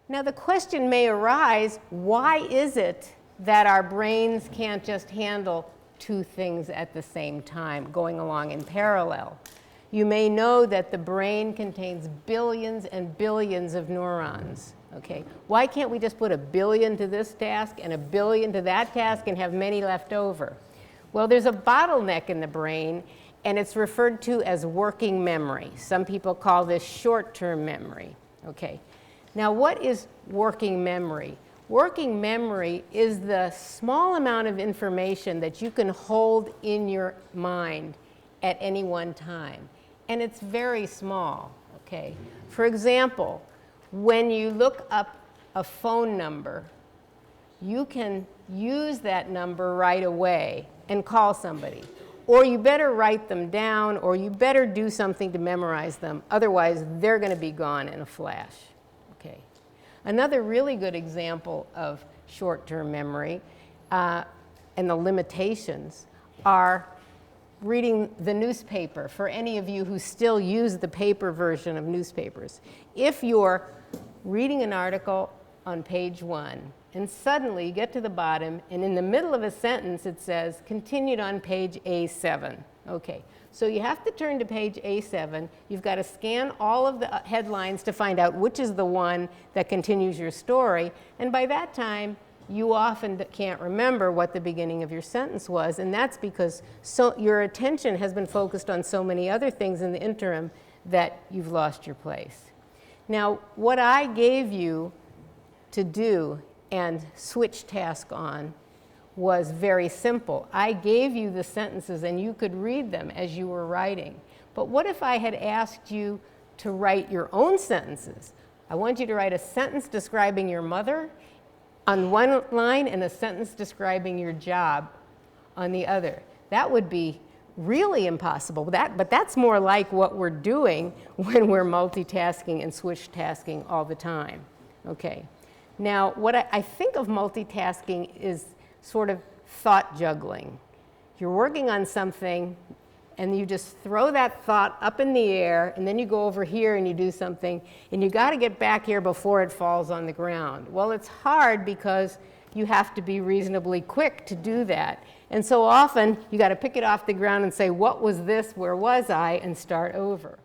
Now the question may arise, why is it that our brains can't just handle two things at the same time, going along in parallel? You may know that the brain contains billions and billions of neurons. Okay, why can't we just put 1 billion to this task and 1 billion to that task and have many left over? Well, there's a bottleneck in the brain, and it's referred to as working memory. Some people call this short-term memory. Okay, now what is working memory? Working memory is the small amount of information that you can hold in your mind at any one time, and it's very small. Okay, for example, when you look up a phone number, you can use that number right away and call somebody. Or you better write them down, or you better do something to memorize them. Otherwise, they're going to be gone in a flash. Okay. Another really good example of short-term memory and the limitations are reading the newspaper. For any of you who still use the paper version of newspapers, if you're reading an article on page 1, and suddenly you get to the bottom, and in the middle of a sentence it says, continued on page A7. Okay, so you have to turn to page A7. You've got to scan all of the headlines to find out which is the one that continues your story, and by that time, you often can't remember what the beginning of your sentence was, and that's because your attention has been focused on so many other things in the interim that you've lost your place. Now, what I gave you to do and switch task on was very simple. I gave you the sentences and you could read them as you were writing. But what if I had asked you to write your own sentences? I want you to write a sentence describing your mother on one line and a sentence describing your job on the other. That would be really impossible, but that's more like what we're doing when we're multitasking and switch tasking all the time. Okay. Now, what I think of multitasking is sort of thought juggling. You're working on something and you just throw that thought up in the air, and then you go over here and you do something, and you got to get back here before it falls on the ground. Well, it's hard because you have to be reasonably quick to do that. And so often, you got to pick it off the ground and say, what was this, where was I, and start over.